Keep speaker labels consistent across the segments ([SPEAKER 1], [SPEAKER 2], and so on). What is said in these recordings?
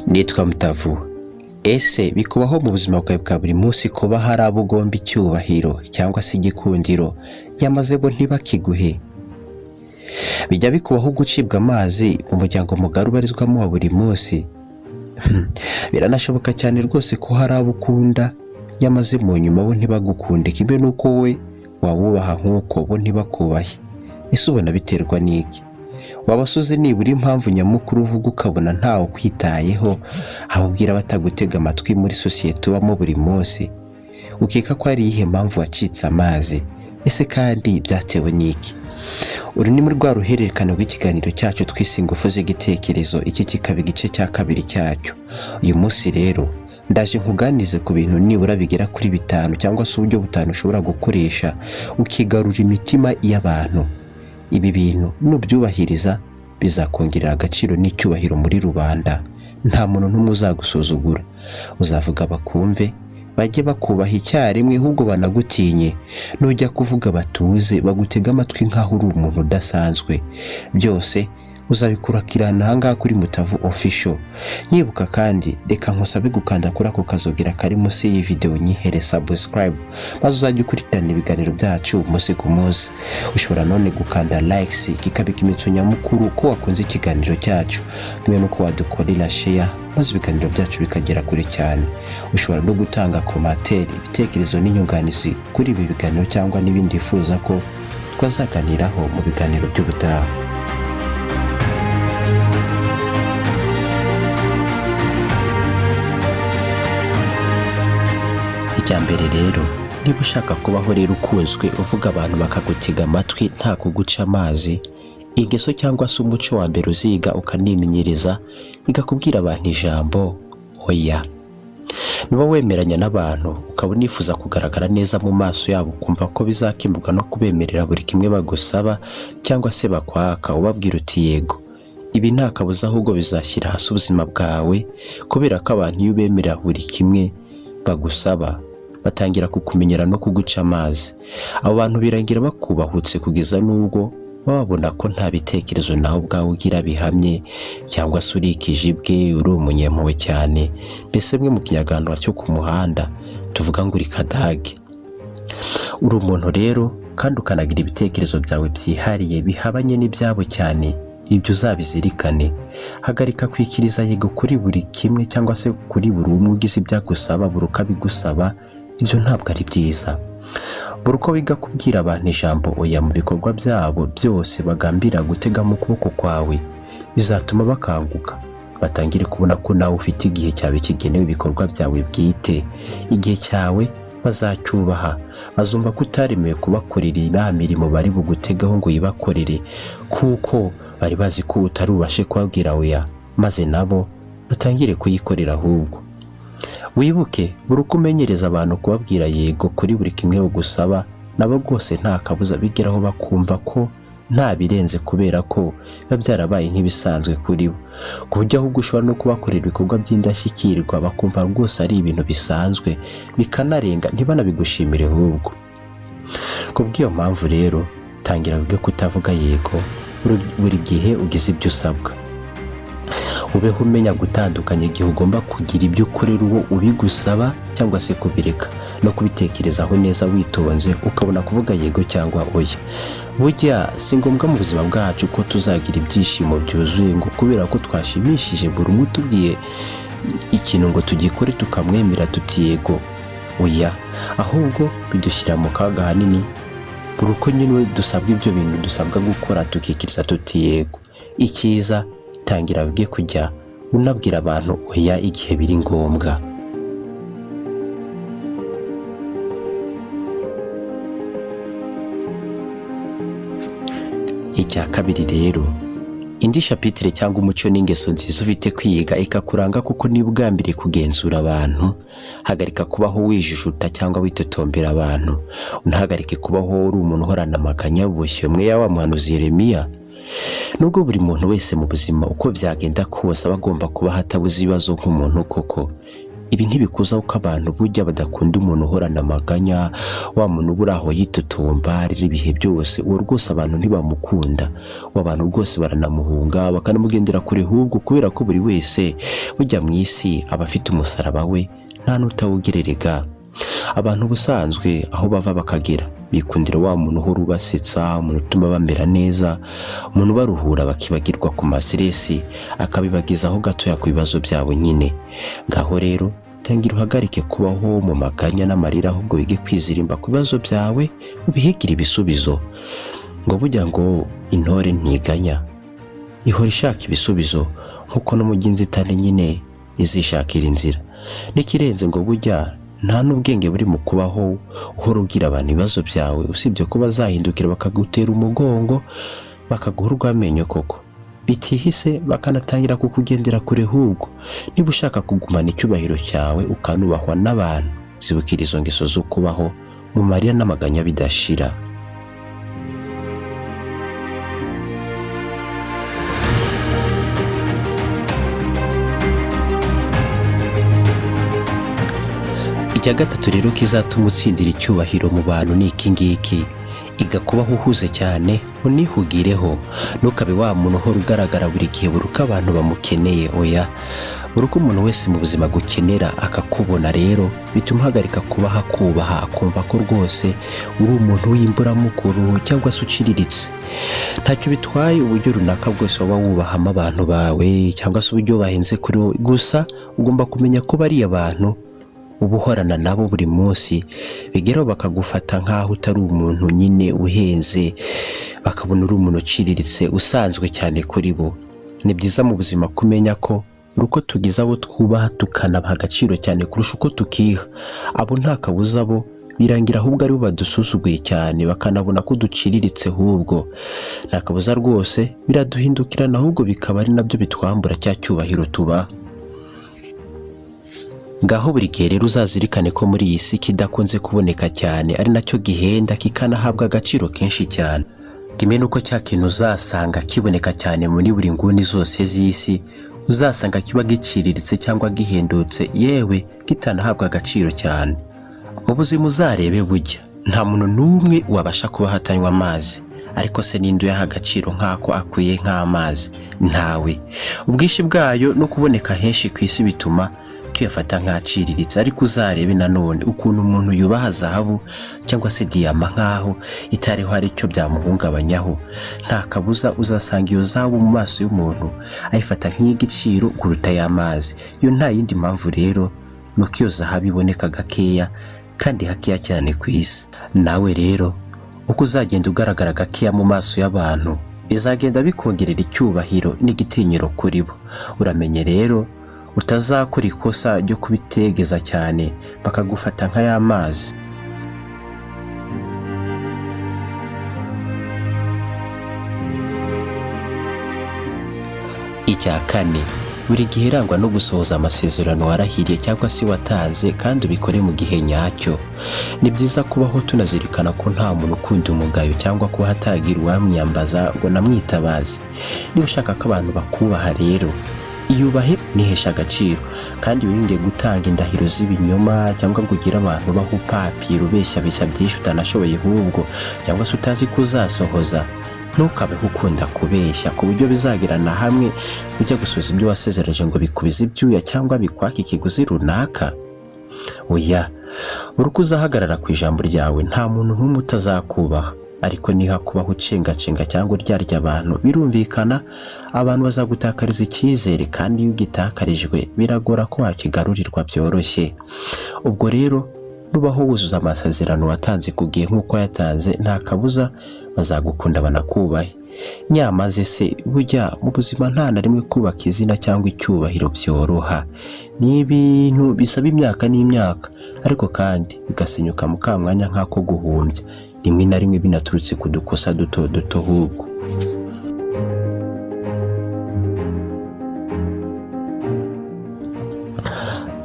[SPEAKER 1] Nitwa Mutavu. Ese bikubaho mu buzima bwawe bwa buri munsi kuba hari abo ugomba icyubahiro cyangwa se igikundiro yamaze bo ntibakiguhe? Bijya bikubaho gucibwa amazi mu muryango mugari ubarizwamo wa buri munsi? Biranashoboka cyane rwose ko hari abo ukunda yamaze mu nyuma bo ntibagukunde, kimwe nuko wowe wabubaha nk'uko bo ntibakubahe. Ese ubona biterwa n'iki? Wabasuze nibura impamvu nyamukuru uvuga ukabona ntawe ukwitayeho, ahubwira batagutega amatwi muri sosiyete ubamo buri munsi? Ukeka ko ari iyihe mpamvu wacitse amazi? Ese kandi byatewe n'iki? Uru ni muri rwa ruhererekane rw'ikiganiro cyacu twise Ingufu zigitekerezo, iki kikaba igice cya kabiri cyacyo. Uyu munsi rero ndaje nkuganize ku bintu nibura bigera kuri 5 cyangwa se uburyo 5 ushobora gukoresha ukigarura imitima y'abantu. Ibi bintu nubyubahiriza bizakongerera agaciro n'icyubahiro muri rubanda. Nta muntu n'umwe uzagusuzugura, uzavuga bakumve, bajye bakubaha icyarimwe, ahubwo banagutinye. Nujya kuvuga batuze bagutega amatwi nkaho uri umuntu udasanzwe. Byose uzabikurikirana ahangaha kuri Mutavu official. Nyibuka kandi reka nkusabe gukanda kuri ako kazogira kari munsi y'iyi video, nyihere subscribe, maze uzajya ukurikirana ibiganiro byacu umunsi ku munsi. Ushobora none gukanda likes, kikaba ikimenyetso nyamukuru ko wakunze ikiganiro cyacu, kimwe nuko wadukorera share, maze ibiganiro byacu bikagera kure cyane. Ushobora no gutanga commentaire, ibitekerezo n'inyunganizi kuri ibi biganiro cyangwa n'ibindi wifuza ko twazaganiraho mu biganiro by'ubutaha. Icyambere rero, niba ushaka kubaho rero ukunzwe, uvuga abantu bakagutega amatwi nta kuguca amazi, ingeso cyangwa se umuco wa mbere uziga ukanimenyereza igakubwira abantu ijambo oya. Niba wemeranya n'abantu ukaba unifuza kugaragara neza mu maso yabo, kumva ko bizakemurwa no kubemerera buri kimwe bagusaba cyangwa se bakwaka, ubabwira uti yego, ibi nta kabuza, ahubwo bizashyira hasi ubuzima bwawe, kubera ko abantu iyo ubemerera buri kimwe bagusaba batangira kukumenyera no kuguca amazi. Abo bantu birangira bakubahutse kugeza nubwo babona ko nta bitekerezo nawe ubwawe ugira bihamye, cyangwa se uri ikijibwe, uri umunyempuhwe cyane, mbese mwe mu kinyarwanda cyo ku muhanda tuvuga ngo uri kadage. Uri umuntu rero kandi ukanagira ibitekerezo byawe byihariye bihabanye n'ibyabo cyane, ibyo uzabizirikane. Hagarika kwikiriza yego kuri buri kimwe cyangwa se kuri buri umwe ugize ibyagusaba buri ukabigusaba. Ibyo ntabwo ari byiza. Buri uko wiga kubwira abantu ijambo oya mu bikorwa byabo byose bagambira gutega mu kuboko kwawe, bizatuma bakanguka, batangire kubona ko nawe ufite igihe cyawe kigenewe ibikorwa byawe bwite. Igihe cyawe bazacyubaha, bazumva ko utaremewe kubakorera ya mirimo bari bugutegaho ngo yibakorere, kuko bari bazi ko utarubashe kubabwira oya, maze nabo batangire kuyikorera. Ahubwo wibuke, buri uko umenyereza abantu kubabwira yego kuri buri kimwe bagusaba, nabo rwose nta kabuza bigeraho bakumva ko nta birenze, kubera ko biba byarabaye nk'ibisanzwe kuri bo, ku buryo ahubwo ushobora no kubakorera ibikorwa by'indashyikirwa bakumva rwose ari ibintu bisanzwe, bikanarenga ntibanabigushimire. Ahubwo kubw'iyo mpamvu rero tangira wige kutavuga yego buri gihe ugize ibyo usabwa. Ubeho umenya gutandukanya igihe ugomba kugira ibyo ukorera uwo ubigusaba cyangwa se kubireka, no kubitekerezaho neza witonze, ukabona kuvuga yego cyangwa oya. Burya si ngombwa mu buzima bwacu ko tuzagira ibyishimo byuzuye ngo kubera ko twashimishije buri umwe utubwiye ikintu ngo tugikore tukamwemera tuti yego oya, ahubwo bidushyira mu kaga hanini buri uko nyine dusabwa ibyo bintu dusabwa gukora tukikiriza tuti yego. Icyiza, tangira wige kujya unabwira abantu oya igihe biri ngombwa. Icya kabiri rero, indi chapitre cyangwa umuco n'ingeso nziza ufite kwiga ikakuranga, kuko niba ugambiriye kugenzura abantu, hagarika kubaho wijujuta cyangwa witotombera abantu. Unahagarike kubaho uri umuntu uhorana amaganya bushye, mwe ya wa muhanuzi Yeremiya. Nubwo buri muntu wese mu buzima uko byagenda kose aba agomba kuba hatabuze ibibazo nk'umuntu koko, Ibi ntibikuza uko abantu burya badakunda umuntu uhorana amaganya, wa muntu ubura aho yitotomba riri ibihe byose. Uwo rwose abantu ntibamukunda, abantu rwose baranamuhunga bakanamugendera kure, ahubwo kubera ko buri wese burya mu isi aba afite umusaraba we, nta n'utawugererega. Abantu ubusanzwe aho bava bakagera bikundira wa muntu uhora ubasetsa, umuntu utuma bamera neza, umuntu baruhura bakibagirwa ku masiresi, akabibagizaho gatoya ku bibazo byabo nyine. Ngaho rero tangira uhagarike kubaho mu maganya n'amarira, ahubwo wige kwizirimba ku bibazo byawe ubihigire ibisubizo. Ngo burya ngo intore ntiganya, ihora ishaka ibisubizo, nkuko no mu by'inzitane nyine izishakira inzira. N'ikirenze ngo burya nta n'ubwenge buri mu kubaho uhora ubwira abantu ibibazo byawe, usibye ko bazahindukira bakagutera umugongo bakaguha urw'amenyo koko, bitihise bakanatangira kukugendera kure. Ahubwo niba ushaka kugumana icyubahiro cyawe ukanubahwa n'abantu, zibukira izo ngeso zo kubaho mu marira n'amaganya bidashira. Icya gatatu rero kizatuma utsindira icyubahiro mu bantu ni iki ngiki: iga kubaho uhuze cyane, unihugireho. Ntukabe wa muntu uhora ugaragara buri gihe buri uko abantu bamukeneye. Oya, buri uko umuntu wese mu buzima gukenera akakubona, rero bituma uhagarika kubaha, kubaha, akumva ko rwose uri umuntu w'imburamukuru cyangwa se uciriritse. Ntacyo bitwaye uburyo runaka bwose waba wubahamo abantu bawe cyangwa se uburyo bahenze kuri wowe, gusa ugomba kumenya ko bariya abantu uba uhorana nabo buri munsi, bigeraho bakagufata nk'aho utari umuntu nyine uhenze, bakabona uri umuntu uciriritse usanzwe cyane kuri bo. Ni byiza mu buzima kumenya ko uko tugize abo twubaha tukanabaha agaciro cyane kurusha uko tukiha, abo nta kabuza bo birangira ahubwo ari bo badusuzuguye cyane, bakanabona ko duciriritse. Ahubwo nta kabuza rwose biraduhindukirana, ahubwo bikaba ari nabyo bitwambura cya cyubahiro tubaha. Ngaho buri gihe rero uzazirikane ko muri iyi si kidakunze kuboneka cyane ari nacyo gihenda kikanahabwa agaciro kenshi cyane. Kimwe nuko cya kintu uzasanga kiboneka cyane muri buri nguni zose z'isi, uzasanga kiba giciriritse cyangwa gihendutse, yewe kitanahabwa agaciro cyane. Mu buzima uzarebe burya nta muntu n'umwe wabasha kuba hatanywa amazi, ariko se ninde uyaha agaciro nk'ako akwiye nk'amazi? Ntawe. Ubwinshi bwayo no kuboneka henshi ku isi bituma tuyafata nk'aciriritse, ariko uzarebe nanone ukuntu umuntu yubaha zahabu cyangwa se diyama nk'aho itariho hari icyo byamuhungabanyaho. Nta kabuza uzasanga iyo zahabu mu maso y'umuntu ayifata nk'iy'igiciro kuruta y'amazi. Iyo nta yindi mpamvu rero nuko iyo zahabu iboneka gakeya kandi hakeya cyane ku isi. Nawe rero uko uzagenda ugaragara gakeya mu maso y'abantu, bizagenda bikongerera icyubahiro n'igitinyiro kuri bo. Uramenye rero utazakora ikosa ryo kubitegeza cyane bakagufata nk'ay'amazi. Icya kane, buri gihe irangwa no gusohoza amasezerano warahiriye cyangwa se watanze, kandi ubikore mu gihe nyacyo. Ni byiza kubaho tunazirikana ko nta muntu ukunda umugayo cyangwa kuba hatagira uwamwiyambaza ngo namwitabaze. Niba ushaka ko abantu bakubaha rero, iyubahe nihesha agaciro, kandi wirinde gutanga indahiro z'ibinyoma cyangwa ngo ugire abantu baho upapira ubeshyabeshya byinshi utanashoboye ahubwo cyangwa se utazi kuzasohoza. Ntukabeho ukunda kubeshya ku buryo bizagirana hamwe ujya gusoza ibyo wasezereje ngo bikubize ibyuya cyangwa bikwaka ikiguzi runaka. Oya, buri uko uzahagarara ku ijambo ryawe nta muntu n'umwe utazakubaha, ariko niha kubaho ucengacenga cyangwa uryarya abantu, birumvikana abantu bazagutakariza icyizere, kandi iyo ugitakarijwe biragora ko wakigarurirwa byoroshye. Ubwo rero nubaho wuzuza amasezerano watanze ku gihe nk'uko yatanze, nta kabuza bazagukunda banakubahe. Nyamaze se burya mu buzima nta na rimwe kubaka izina cyangwa icyubahiro byoroha. Ni ibintu bisaba imyaka n'imyaka, ariko kandi bigasenyuka mu kamwanya nk'ako guhumbya, rimwe na rimwe binaturutse ku dukosa duto duto. Ahubwo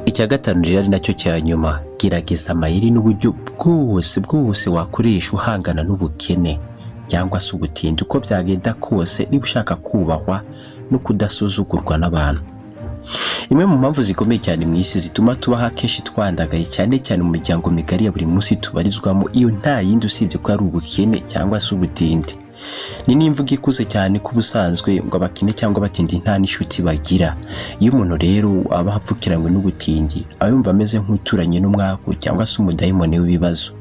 [SPEAKER 1] icya gatanu rero ari nacyo cya nyuma, gerageza amayeri n'uburyo bwose wakoresha uhangana n'ubukene cyangwa se ubutindi. Uko byagenda kose, niba ushaka kubahwa no kudasuzugurwa n'abantu, Imwe mu mpamvu zikomeye cyane mu isi zituma tubaho akenshi twandagaye cyane cyane mu miryango migari ya buri munsi tubarizwamo, iyo nta yindi usibye ko ari ubukene cyangwa se ubutindi. Ni n'imvugo ikuze cyane ko ubusanzwe ngo abakene cyangwa abatindi nta n'inshuti bagira. Iyo umuntu rero aba apfukiranywe n'ubutindi aba yumva ameze nk'uturanye n'umwaku cyangwa se umudayimoni w'ibibazo.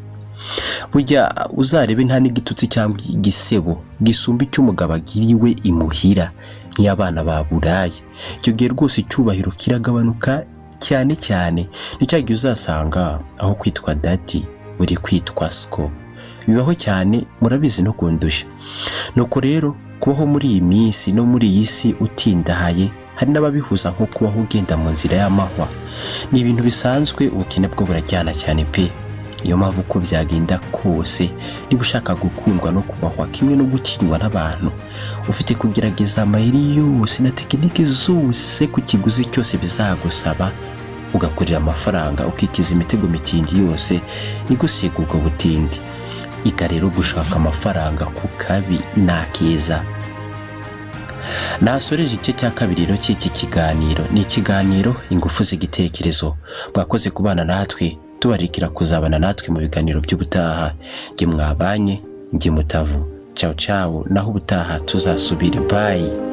[SPEAKER 1] Burya uzarebe nta n'igitutsi cyangwa igisebo gisumba icyo umugabo agiriwe imuhira nk'abana baburaye. Icyo gihe rwose icyubahiro kiragabanuka cyane cyane. Ni cya gihe uzasanga aho kwitwa dadi uri kwitwa sko. Bibaho cyane, murabizi no kundusha. Nuko rero kubaho muri iyi minsi no muri iyi si utindahaye hari n'ababihuza nko kubaho ugenda mu nzira y'amahwa. Ni ibintu bisanzwe, ubukene bwo burajyana cyane pe. Niyo mpamvu uko byagenda kose niba ushaka gukundwa no kubahwa kimwe no gutinywa n'abantu, ufite kugerageza amayeri yose na tekinike zose ku kiguzi cyose bizagusaba, ugakorera amafaranga, ukikiza imitego mitindi yose igusiga ubwo butindi. Iga rero gushaka amafaranga ku kabi n'akeza. Nasoreje igice cya kabiri rero cy'iki kiganiro. Ni ikiganiro Ingufu zigitekerezo. Mwakoze kubana natwe, tubarikira kuzabana natwe mu biganiro by'ubutaha. Nge mwabanye, nge Mutavu. Ciao ciao, naho ubutaha tuzasubira. Bye.